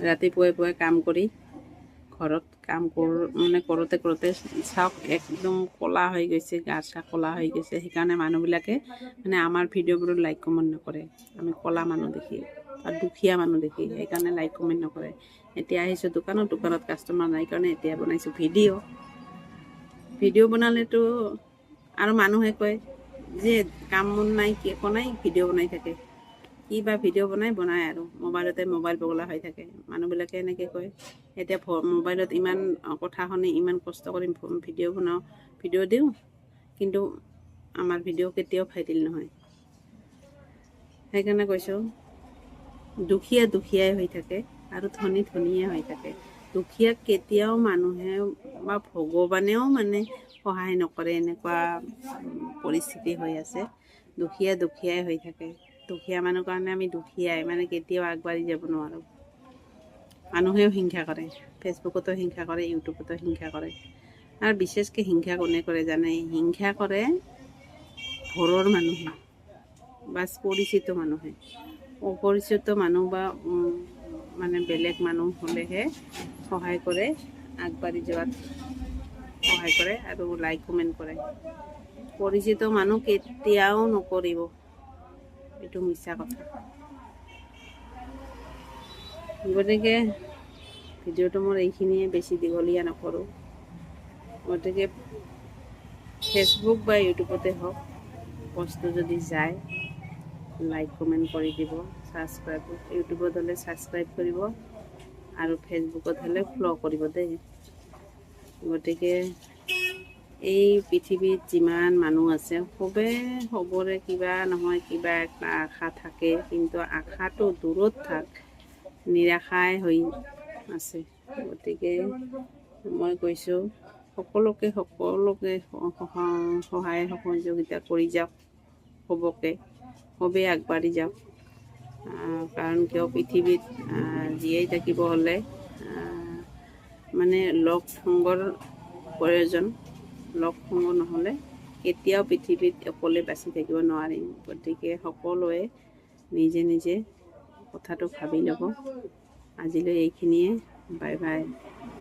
ৰাতিপুৱাই পুৱাই কাম কৰি ঘৰত কাম মানে কৰোঁতে চাওক একদম ক'লা হৈ গৈছে, গা চা ক'লা হৈ গৈছে। সেইকাৰণে মানুহবিলাকে মানে আমাৰ ভিডিঅ'বোৰত লাইক কমেণ্ট নকৰে। আমি ক'লা মানুহ দেখি আৰু দুখীয়া মানুহ দেখি সেইকাৰণে লাইক কমেণ্ট নকৰে। এতিয়া আহিছোঁ দোকানত কাষ্টমাৰ নাই কাৰণে এতিয়া বনাইছোঁ ভিডিঅ' বনালেতো আৰু মানুহে কয় যে কাম বন নাই কি একো নাই ভিডিঅ' বনাই থাকে। কি বা ভিডিঅ' বনাই আৰু মোবাইল পগলা হৈ থাকে। মানুহবিলাকে এনেকৈ কয়। এতিয়া মোবাইলত ইমান কথা শুনি ইমান কষ্ট কৰি ভিডিঅ' বনাওঁ, ভিডিঅ' দিওঁ, কিন্তু আমাৰ ভিডিঅ' কেতিয়াও ভাইৰেল নহয়। সেইকাৰণে কৈছোঁ দুখীয়াই হৈ থাকে আৰু ধনীয়ে হৈ থাকে। দুখীয়াক কেতিয়াও মানুহে বা ভগৱানেও মানে সহায় নকৰে। এনেকুৱা পৰিস্থিতি হৈ আছে। দুখীয়াই হৈ থাকে। দুখীয়া মানুহ কাৰণে আমি দুখীয়াই মানে কেতিয়াও আগবাঢ়ি যাব নোৱাৰোঁ। মানুহেও হিংসা কৰে, ফেচবুকতো হিংসা কৰে, ইউটিউবতো হিংসা কৰে। আৰু বিশেষকৈ হিংসা কোনে কৰে জানে? হিংসা কৰে ঘৰৰ মানুহে বা পৰিচিত মানুহে। অপৰিচিত মানুহ বা মানে বেলেগ মানুহ হ'লেহে সহায় কৰে, আগবাঢ়ি যোৱাত সহায় কৰে আৰু লাইক কমেণ্ট কৰে। পৰিচিত মানুহ কেতিয়াও নকৰিব, এইটো মিছা কথা। গতিকে ভিডিঅ'টো মোৰ এইখিনিয়ে, বেছি দীঘলীয়া নকৰোঁ। গতিকে ফেচবুক বা ইউটিউবতে হওক, বস্তু যদি যায় লাইক কমেণ্ট কৰি দিব, ইউটিউবত হ'লে ছাবস্ক্ৰাইব কৰিব আৰু ফেচবুকত হ'লে ফ'ল' কৰিব দেই। গতিকে এই পৃথিৱীত যিমান মানুহ আছে সবৰে কিবা নহয় কিবা এটা আশা থাকে, কিন্তু আশাটো দূৰত নিৰাশাই হৈ আছে। গতিকে মই কৈছোঁ সকলোকে সহায় সহযোগিতা কৰি যাওক, সবেই আগবাঢ়ি যাওক। কাৰণ কিয় পৃথিৱীত জীয়াই থাকিব হ'লে মানে লগ সংগৰ প্ৰয়োজন। লগ সংগ নহ'লে কেতিয়াও পৃথিৱীত অকলে বাচি থাকিব নোৱাৰিম। গতিকে সকলোৱে নিজে কথাটো ভাবি ল'ব। আজিলৈ এইখিনিয়ে, বাই বাই।